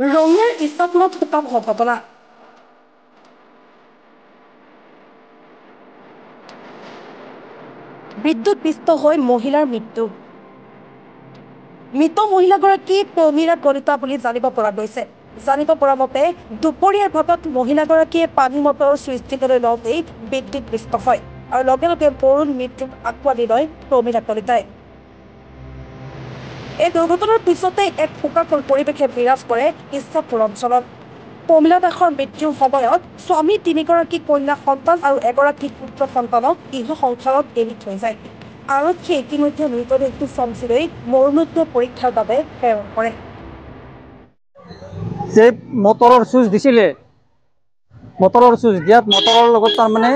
ৰঙিয়াৰ ইছাপুৰত শুকাম ঘটনা বিদ্যুৎপৃষ্ট হৈ মহিলাৰ মৃত্যু মৃত মহিলাগৰাকী প্ৰমীৰা কলিতা বুলি জানিব পৰা গৈছে জানিব পৰা মতে দুপৰীয়াৰ ভাগত মহিলাগৰাকীয়ে পানী মটৰৰ সৃষ্টিলৈ লওঁতেই বিদ্যুৎপৃষ্ট হয় আৰু লগে লগে কৰুণ মৃত্যুক আঁকোৱালি লয় প্ৰমীৰা কলিতাই এই দুৰ্ঘটনাৰ পিছতে এক শোকাকুল পৰিৱেশে বিৰাজ কৰে ইছাপুৰ অঞ্চলত প্ৰমীলা দাসৰ মৃত্যুৰ সময়ত স্বামী তিনিগৰাকী কন্যা সন্তান আৰু এগৰাকী পুত্ৰ সন্তানক গৃহ সংসাৰত এৰি থৈ যায় আৰক্ষীয়ে ইতিমধ্যে মৃতদেহটো চমকি লৈ মৰণোত্তৰ পৰীক্ষাৰ বাবে প্ৰেৰণ কৰে যে মটৰৰ চুইচ দিছিলে মটৰৰ চুইচ দিয়াত মটৰৰ লগত তাৰমানে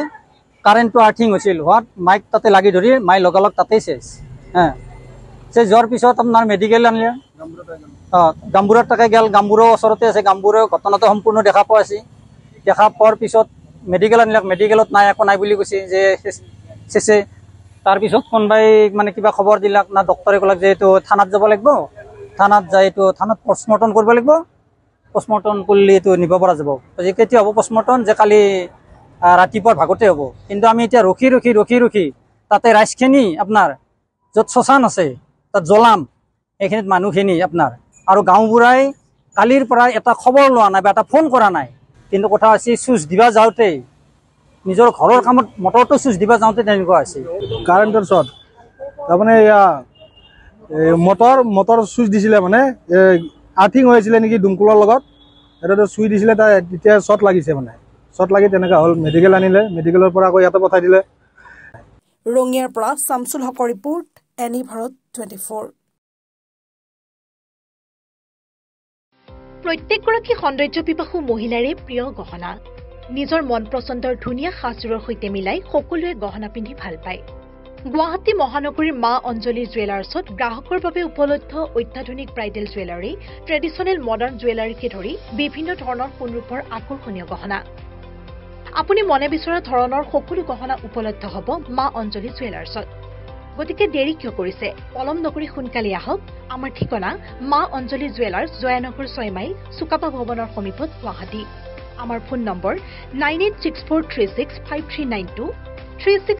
কাৰেণ্টটো আৰ্থিং হৈছিল হোৱাত মাইক তাতে লাগি ধৰি মাই লগালগ তাতেই চেছ চেছ যোৱাৰ পিছত আপোনাৰ মেডিকেল আনিলে গাম্বুৰাত তাকে গেল গাম্বুৰৰ ওচৰতে আছে গাম্বুৰৰ ঘটনাটো সম্পূৰ্ণ দেখা পোৱা আছে দেখা পোৱাৰ পিছত মেডিকেল আনিলে মেডিকেলত নাই একো নাই বুলি কৈছে যে চেছে তাৰপিছত কোনোবাই মানে কিবা খবৰ দিলাক না ডক্টৰে ক'লাক যে এইটো থানাত যাব লাগিব থানাত যাই এইটো থানাত পষ্টমৰ্টম কৰিব লাগিব পষ্টমৰ্টম কৰিলে এইটো নিব পৰা যাব যে কেতিয়া হ'ব পষ্টমৰ্টম যে কালি ৰাতিপুৱাৰ ভাগতে হ'ব কিন্তু আমি এতিয়া ৰখি তাতে ৰাইজখিনি আপোনাৰ য'ত শ্মশান আছে তাত জ্বলাম এইখিনিত মানুহখিনি আপোনাৰ আৰু গাঁওবুঢ়াই কালিৰ পৰা এটা খবৰ লোৱা নাই বা এটা ফোন কৰা নাই কিন্তু কথা হৈছে চুইচ দিবা যাওঁতে নিজৰ ঘৰৰ কামত মটৰটো চুইচ দিবা যাওঁতে তেনেকুৱা হৈছে কাৰেণ্টৰ শ্বৰ্ট তাৰমানে এয়া মটৰ চুইচ দিছিলে মানে আৰ্থিং হৈ আছিলে নেকি দমকলৰ লগত এটা চুইচ দিছিলে তাৰ তেতিয়া শ্বৰ্ট লাগিছে মানে শ্বৰ্ট লাগি তেনেকুৱা হ'ল মেডিকেল আনিলে মেডিকেলৰ পৰা আকৌ ইয়াতে পঠাই দিলে ৰঙিয়াৰ পৰা শামছুল হকৰ ৰিপৰ্ট এনি ভাৰত 24 প্ৰত্যেকগৰাকী সৌন্দৰ্য পিপাসু মহিলাৰে প্ৰিয় গহনা নিজৰ মন পছন্দৰ ধুনীয়া সাজযোৰৰ সৈতে মিলাই সকলোৱে গহনা পিন্ধি ভাল পায় গুৱাহাটী মহানগৰীৰ মা অঞ্জলি জুৱেলাৰ্ছত গ্ৰাহকৰ বাবে উপলব্ধ অত্যাধুনিক ব্ৰাইডেল জুৱেলাৰী ট্ৰেডিশ্যনেল মডাৰ্ণ জুৱেলাৰীকে ধৰি বিভিন্ন ধৰণৰ সোণৰূপৰ আকৰ্ষণীয় গহনা আপুনি মনে বিচৰা ধৰণৰ সকলো গহনা উপলব্ধ হ'ব মা অঞ্জলি জুৱেলাৰ্ছত গতিকে দেৰি কিয় কৰিছে পলম নকৰি সোনকালে আহক আমাৰ ঠিকনা মা অঞ্জলি জুৱেলাৰ্ছ জয়ানগৰ 6 মাইল চুকাপা ভৱনৰ সমীপত গুৱাহাটী আমাৰ ফোন নম্বৰ 9864365392